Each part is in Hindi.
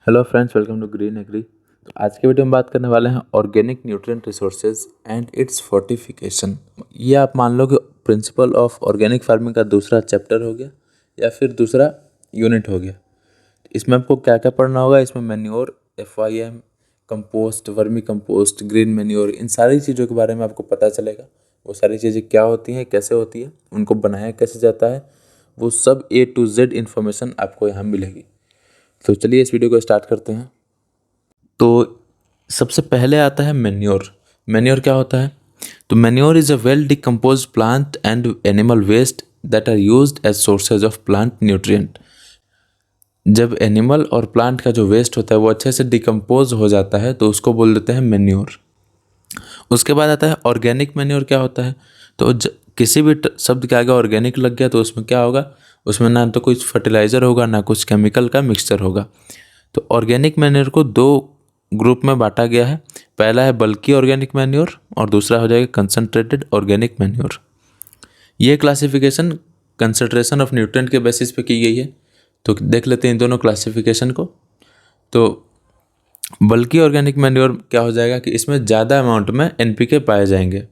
Hello friends, welcome to green agri. तो आज के वीडियो में बात करने वाले हैं organic nutrient resources and its fortification. ये आप मान लो कि प्रिंसिपल ऑफ ऑर्गेनिक फार्मिंग का दूसरा चैप्टर हो गया या फिर दूसरा यूनिट हो गया। इसमें आपको क्या क्या पढ़ना होगा, इसमें manure, FIM, compost, vermi compost, green manure, इन सारी चीज़ों के बारे में आपको पता चलेगा। वो सारी चीज़ें क्या होती हैं, कैसे होती है, उनको बनाया कैसे जाता है, वो सब A to Z इन्फॉर्मेशन आपको यहाँ मिलेगी। तो चलिए इस वीडियो को स्टार्ट करते हैं। तो सबसे पहले आता है मैन्योर। मैन्योर क्या होता है? तो manure is a well decompose plant and animal waste that are used as sources of plant nutrient. जब एनिमल और प्लांट का जो वेस्ट होता है वो अच्छे से डिकम्पोज हो जाता है तो उसको बोल देते हैं मैन्योर। उसके बाद आता है ऑर्गेनिक मैन्योर। क्या होता है? तो किसी भी शब्द के आगे ऑर्गेनिक लग गया तो उसमें क्या होगा, उसमें ना तो कुछ फर्टिलाइज़र होगा ना कुछ केमिकल का मिक्सचर होगा। तो ऑर्गेनिक मैन्योर को दो ग्रुप में बांटा गया है। पहला है बल्की ऑर्गेनिक मैन्योर और दूसरा हो जाएगा कंसनट्रेटेड ऑर्गेनिक मैन्योर। ये क्लासिफिकेशन कंसंट्रेशन ऑफ न्यूट्रिएंट के बेसिस पे की गई है। तो देख लेते हैं इन दोनों क्लासिफिकेशन को। तो बल्की ऑर्गेनिक मैन्योर क्या हो जाएगा कि इसमें ज़्यादा अमाउंट में NPK पाए जाएंगे।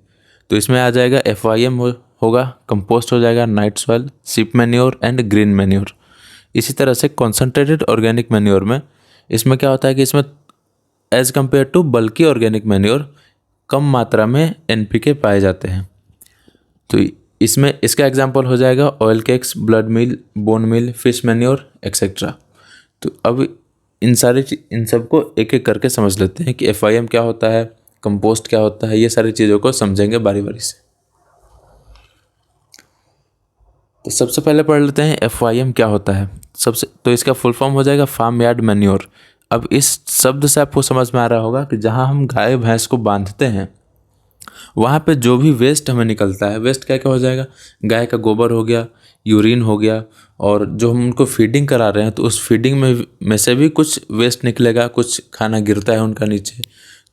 तो इसमें आ जाएगा FIM होगा, कंपोस्ट हो जाएगा, नाइट सॉइल, सीप मैन्योर एंड ग्रीन मैन्योर। इसी तरह से कॉन्सनट्रेटेड ऑर्गेनिक मैन्योर में इसमें क्या होता है कि इसमें as compared to bulky organic manure कम मात्रा में NPK पाए जाते हैं। तो इसमें इसका एग्जांपल हो जाएगा oil cakes, blood meal, bone meal, fish manure etcetera. तो अब इन सबको एक एक करके समझ लेते हैं कि FIM क्या होता है, कंपोस्ट क्या होता है, ये सारी चीज़ों को समझेंगे बारी बारी से। तो सबसे पहले पढ़ लेते हैं FIM क्या होता है। तो इसका फुल फॉर्म हो जाएगा फार्म यार्ड मैन्योर। अब इस शब्द से आपको समझ में आ रहा होगा कि जहाँ हम गाय भैंस को बांधते हैं वहाँ पे जो भी वेस्ट हमें निकलता है, वेस्ट क्या क्या हो जाएगा, गाय का गोबर हो गया, यूरिन हो गया, और जो हम उनको फीडिंग करा रहे हैं तो उस फीडिंग में से भी कुछ वेस्ट निकलेगा, कुछ खाना गिरता है उनका नीचे।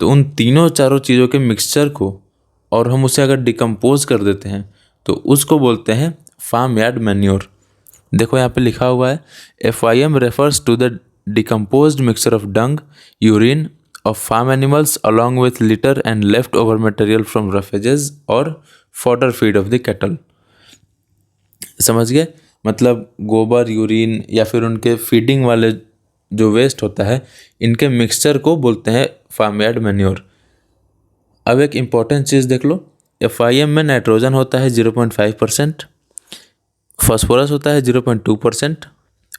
तो उन तीनों चारों चीज़ों के मिक्सचर को और हम उसे अगर डिकम्पोज कर देते हैं तो उसको बोलते हैं फार्म यार्ड मैन्योर। देखो यहाँ पे लिखा हुआ है FIM refers to the decomposed mixture of dung, urine of farm animals along with litter and leftover material from roughages or fodder feed of the cattle। समझ गए? मतलब गोबर, यूरिन या फिर उनके फीडिंग वाले जो वेस्ट होता है, इनके मिक्सचर को बोलते हैं फार्म यार्ड मैन्योर। अब एक इम्पॉर्टेंट चीज़ देख लो, FIM में नाइट्रोजन होता है 0.5%, फॉस्फोरस होता है 0.2%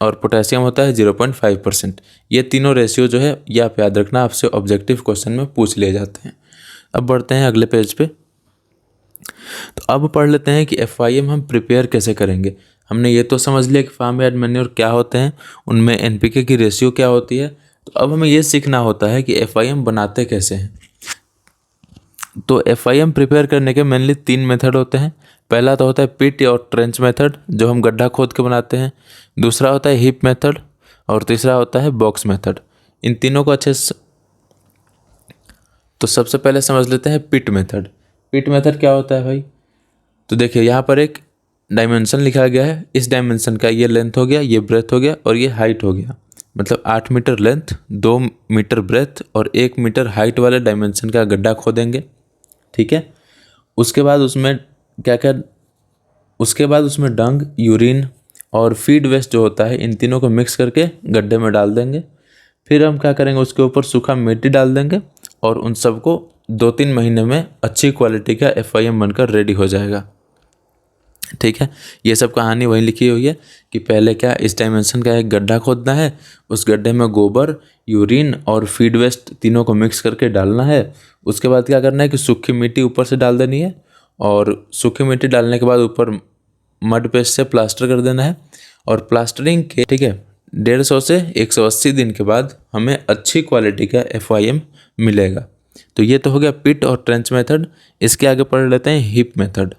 और पोटेशियम होता है 0.5%। ये तीनों रेशियो जो है ये आप याद रखना, आपसे ऑब्जेक्टिव क्वेश्चन में पूछ लिए जाते हैं। अब बढ़ते हैं अगले पेज पे। तो अब पढ़ लेते हैं कि FIM हम प्रिपेयर कैसे करेंगे। हमने ये तो समझ लिया कि फार्म यार्ड मैन्योर क्या होते हैं, उनमें NPK की रेशियो क्या होती है। तो अब हमें ये सीखना होता है कि FIM बनाते कैसे हैं। तो FIM प्रिपेयर करने के मेनली 3 मेथड होते हैं। पहला तो होता है पिट और ट्रेंच मेथड, जो हम गड्ढा खोद के बनाते हैं। दूसरा होता है हिप मेथड और तीसरा होता है बॉक्स मेथड। इन तीनों को अच्छे से तो सबसे पहले समझ लेते हैं पिट मेथड। पिट मेथड क्या होता है भाई? तो देखिए यहाँ पर एक डायमेंशन लिखा गया है। इस डायमेंशन का ये लेंथ हो गया, ये ब्रेथ हो गया और ये हाइट हो गया। मतलब 8 मीटर लेंथ, 2 मीटर ब्रेथ और 1 मीटर हाइट वाले डायमेंशन का गड्ढा खोदेंगे। ठीक है। उसके बाद उसमें डंग, यूरिन और फीड वेस्ट जो होता है, इन तीनों को मिक्स करके गड्ढे में डाल देंगे। फिर हम क्या करेंगे, उसके ऊपर सूखा मिट्टी डाल देंगे और उन सबको 2-3 महीने में अच्छी क्वालिटी का FIM बनकर रेडी हो जाएगा। ठीक है। ये सब कहानी वहीं लिखी हुई है कि पहले क्या, इस डायमेंशन का एक गड्ढा खोदना है, उस गड्ढे में गोबर, यूरिन और फीड वेस्ट तीनों को मिक्स करके डालना है। उसके बाद क्या करना है कि सूखी मिट्टी ऊपर से डाल देनी है और सूखी मिट्टी डालने के बाद ऊपर मड पेस्ट से प्लास्टर कर देना है। और प्लास्टरिंग के 150 से 180 दिन के बाद हमें अच्छी क्वालिटी का FIM मिलेगा। तो ये तो हो गया पिट और ट्रेंच मेथड। इसके आगे पढ़ लेते हैं हिप मेथड।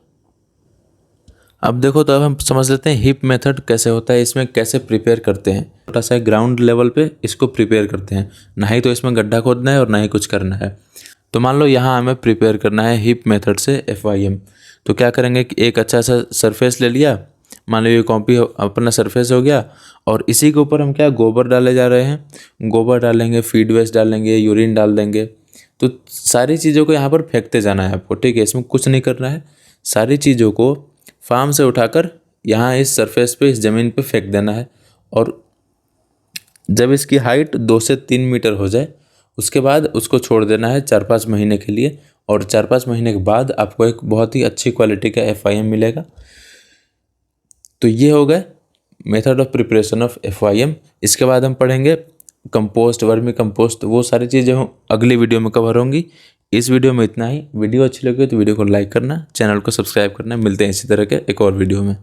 अब देखो, तो अब हम समझ लेते हैं हिप मेथड कैसे होता है, इसमें कैसे प्रिपेयर करते हैं। छोटा सा ग्राउंड लेवल पे इसको प्रिपेयर करते हैं, ना ही तो इसमें गड्ढा खोदना है और ना ही कुछ करना है। तो मान लो यहाँ हमें प्रिपेयर करना है हिप मेथड से FIM। तो क्या करेंगे कि एक अच्छा सा सरफेस ले लिया, मान लो ये कॉपी अपना सरफेस हो गया और इसी के ऊपर हम क्या गोबर डाले जा रहे हैं, गोबर डालेंगे, फीड वेस्ट डालेंगे, यूरिन डाल देंगे। तो सारी चीज़ों को यहाँ पर फेंकते जाना है आपको, ठीक है, इसमें कुछ नहीं करना है। सारी चीज़ों को फार्म से उठाकर यहाँ इस सरफेस पे, इस ज़मीन पे फेंक देना है। और जब इसकी हाइट 2 से 3 मीटर हो जाए उसके बाद उसको छोड़ देना है 4-5 महीने के लिए। और 4-5 महीने के बाद आपको एक बहुत ही अच्छी क्वालिटी का FIM मिलेगा। तो ये हो गए method of preparation of FIM। इसके बाद हम पढ़ेंगे कंपोस्ट, वर्मी कंपोस्ट, वो सारी चीज़ें अगली वीडियो में कवर होंगी। इस वीडियो में इतना ही। वीडियो अच्छी लगी तो वीडियो को लाइक करना, चैनल को सब्सक्राइब करना। मिलते हैं इसी तरह के एक और वीडियो में।